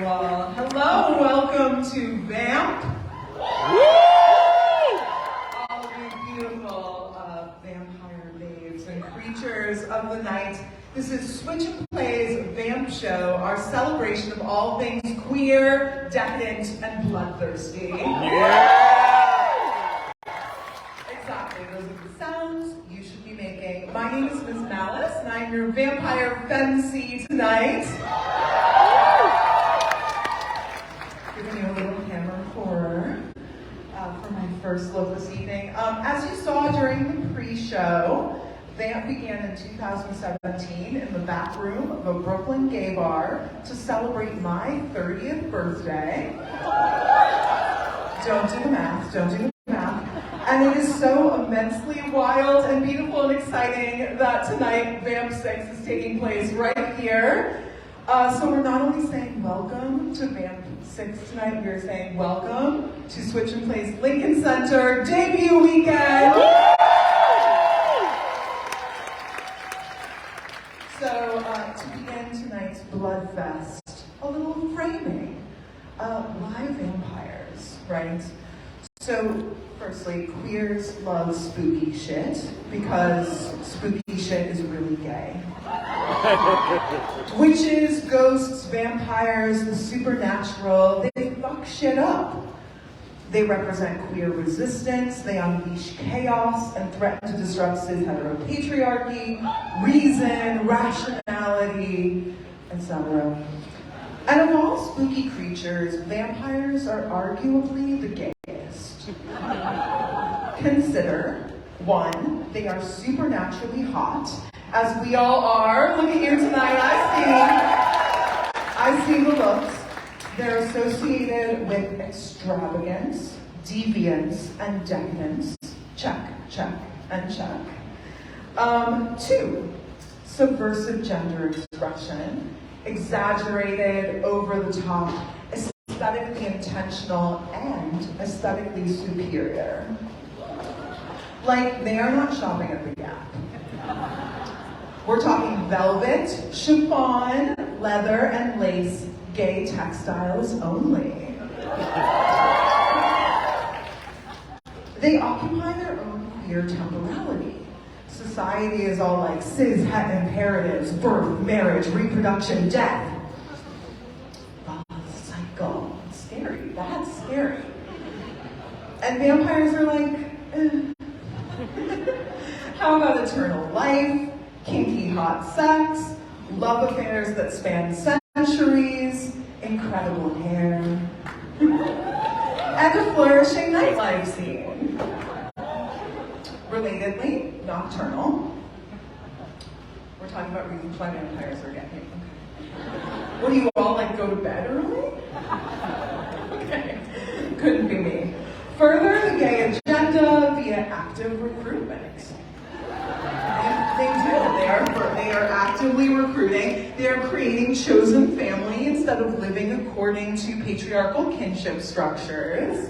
Well, hello, welcome to VAMP. All of you beautiful vampire babes and creatures of the night. This is Switch and Play's VAMP show, our celebration of all things queer, decadent, and bloodthirsty. Yeah! Exactly, those are the sounds you should be making. My name is Miss Malice, and I'm your vampire fancy tonight. Giving you a little hammer horror for my first look this evening. As you saw during the pre-show, VAMP began in 2017 in the back room of a Brooklyn gay bar to celebrate my 30th birthday. Don't do the math, don't do the math. And it is so immensely wild and beautiful and exciting that tonight VAMP 6 is taking place right here. So we're not only saying welcome to VAMP 6 tonight, we're saying welcome to Switch and Play's Lincoln Center debut weekend. So to begin tonight's Bloodfest, a little framing. Why vampires, right? So firstly, queers love spooky shit because spooky shit is really gay. Witches, ghosts, vampires, the supernatural, they fuck shit up. They represent queer resistance, they unleash chaos and threaten to disrupt cis-heteropatriarchy, reason, rationality, etc. And of all spooky creatures, vampires are arguably the gayest. Consider, 1, they are supernaturally hot, as we all are. Look at you tonight, I see the looks. They're associated with extravagance, deviance, and decadence. Check, check, and check. 2, subversive gender expression, exaggerated, over the top, aesthetically intentional, and aesthetically superior. Like, they are not shopping at the Gap. We're talking velvet, chiffon, leather, and lace, gay textiles only. They occupy their own queer temporality. Society is all like cis-het imperatives, birth, marriage, reproduction, death. Cycle. Scary. That's scary. And vampires are like, How about eternal life, kinky hot sex, love affairs that span centuries, incredible hair, and a flourishing nightlife scene. Relatedly, nocturnal. We're talking about reasons why vampires are getting. Okay. What do you all like, go to bed early? Okay, couldn't be me. Further the gay agenda via active recruitment. They do. They are actively recruiting. They are creating chosen family instead of living according to patriarchal kinship structures.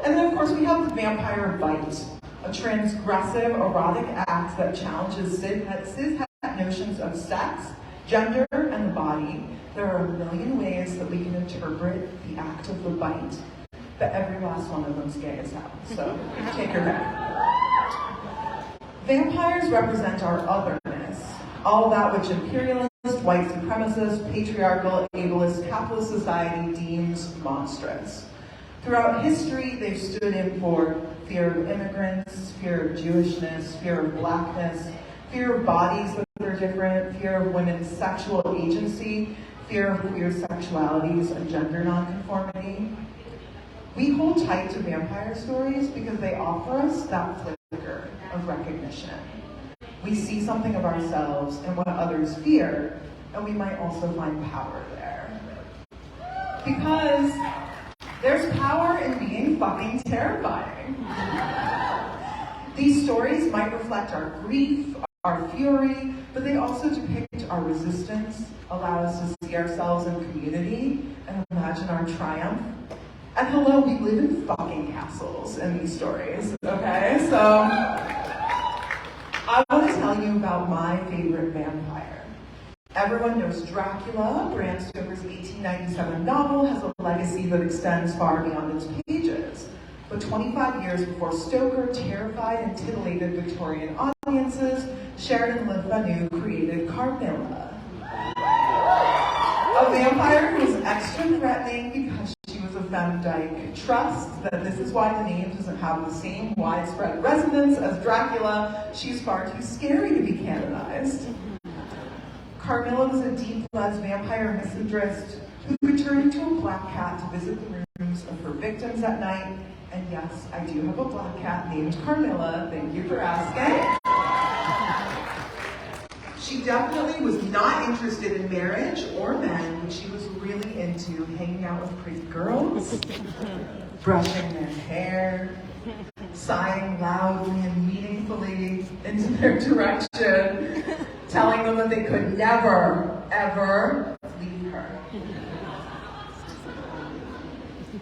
And then, of course, we have the vampire bite, a transgressive, erotic act that challenges cis-het notions of sex, gender, and the body. There are a million ways that we can interpret the act of the bite, but every last one of them's gay as hell. So take your pick. Vampires represent our otherness, all that which imperialist, white supremacist, patriarchal, ableist, capitalist society deems monstrous. Throughout history, they've stood in for fear of immigrants, fear of Jewishness, fear of blackness, fear of bodies that are different, fear of women's sexual agency, fear of queer sexualities and gender nonconformity. We hold tight to vampire stories because they offer us that flicker of recognition. We see something of ourselves and what others fear, and we might also find power there. Because there's power in being fucking terrifying. These stories might reflect our grief, our fury, but they also depict our resistance, allow us to see ourselves in community, and imagine our triumph. And hello, we live in fucking castles in these stories, okay? So, I want to tell you about my favorite vampire. Everyone knows Dracula. Bram Stoker's 1897 novel has a legacy that extends far beyond its pages. But 25 years before Stoker terrified and titillated Victorian audiences, Sheridan Le Fanu created Carmilla, a vampire who was extra threatening because she was a femme dyke. Trust that this is why the name doesn't have the same widespread resonance as Dracula. She's far too scary to be canonized. Carmilla was a deep-blood vampire misandrist who returned to a black cat to visit the rooms of her victims at night. And yes, I do have a black cat named Carmilla. Thank you for asking. She definitely was not interested in marriage or men, but she was really into hanging out with pretty girls, brushing their hair, sighing loudly and meaningfully into their direction, telling them that they could never, ever leave her.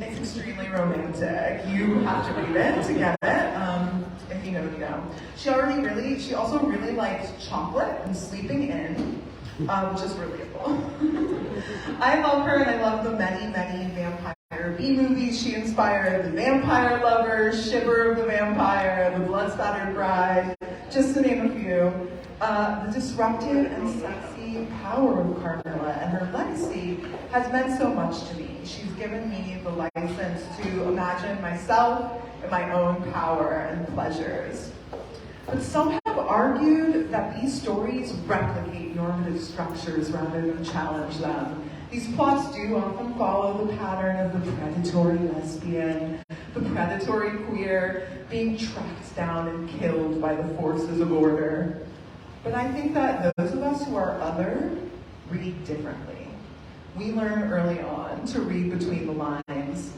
It's extremely romantic. You have to read it to get it. If you know, you know. She also really liked chocolate and sleeping in, which is relatable. I love her, and I love the many, many vampire B-movies she inspired. The Vampire Lovers, Shiver of the Vampire, The Blood-Spattered Bride, just to name a few. The disruptive and sexy power of Carmilla and her legacy has meant so much to me. She's given me the license to imagine myself and my own power and pleasures. But some have argued that these stories replicate normative structures rather than challenge them. These plots do often follow the pattern of the predatory lesbian, the predatory queer, being tracked down and killed by the forces of order. But I think that those of us who are other read differently. We learn early on to read between the lines.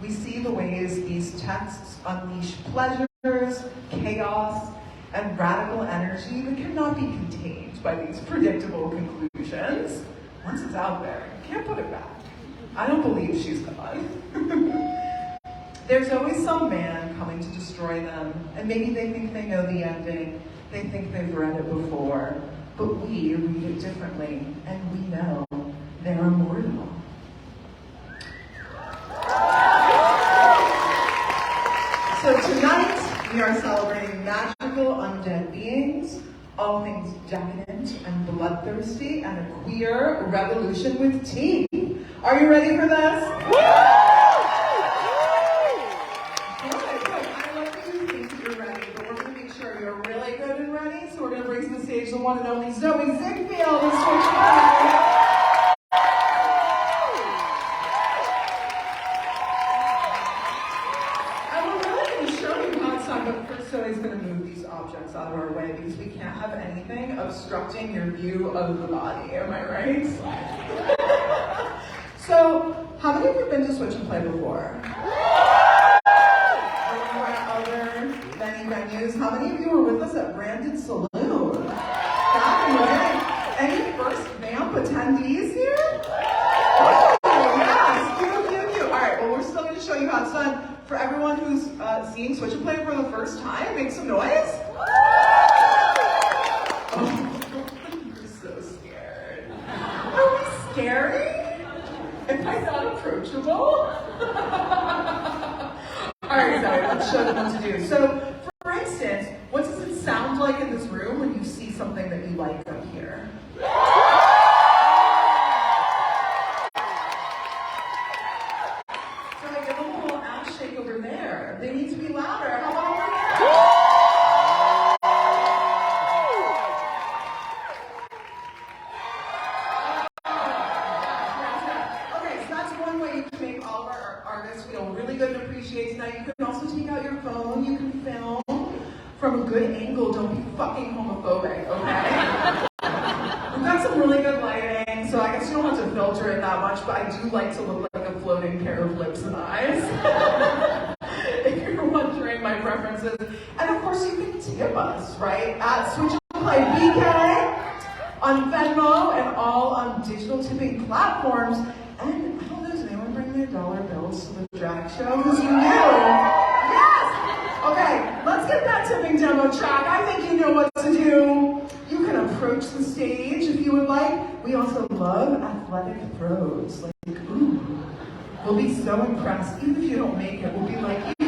We see the ways these texts unleash pleasures, chaos, and radical energy that cannot be contained by these predictable conclusions. Once it's out there, you can't put it back. I don't believe she's gone. There's always some man coming to destroy them, and maybe they think they know the ending. They think they've read it before, but we read it differently, and we know they're immortal. So tonight, we are celebrating magical undead beings, all things decadent and bloodthirsty, and a queer revolution with tea. Are you ready for this? The one and only Zoe Ziegfeld is switching And we're really going to show you how it's done, but first Zoe's going to move these objects out of our way because we can't have anything obstructing your view of the body, am I right? So, how many of you have been to Switch and Play before? Or at other many venues? How many of you were with us at Brandon Saloon? Any first VAMP attendees here? Oh, yes, cute. All right, well, we're still going to show you how it's done. For everyone who's seeing Switch and Play for the first time, make some noise. Oh, you're so scared. Are we scary? Am I not approachable? All right, Zoe, let's show them what to do. So, for instance, what does it sound like in this room when you see something that you like up here? So I give them a little ass shake over there. They need to be louder. How about over here? Okay, so that's one way you can make all of our artists feel really good and appreciate tonight. You can also take out your phone. You can film from a good angle. Don't be fucking homophobic, okay? We've got some really good lighting, so I guess you don't have to filter it that much, but I do like to look like a floating pair of lips and eyes. If you're wondering my preferences. And of course you can tip us, right? At Switch and Play BK, on Venmo, and all on digital tipping platforms. And I don't know, does anyone bring their dollar bills to the drag show? Because you do. Yes! Okay, let's get that tipping demo track. I think you know what to do. You can approach approach the stage if you would like. We also love athletic throws. Like, ooh, we'll be so impressed. Even if you don't make it, we'll be like,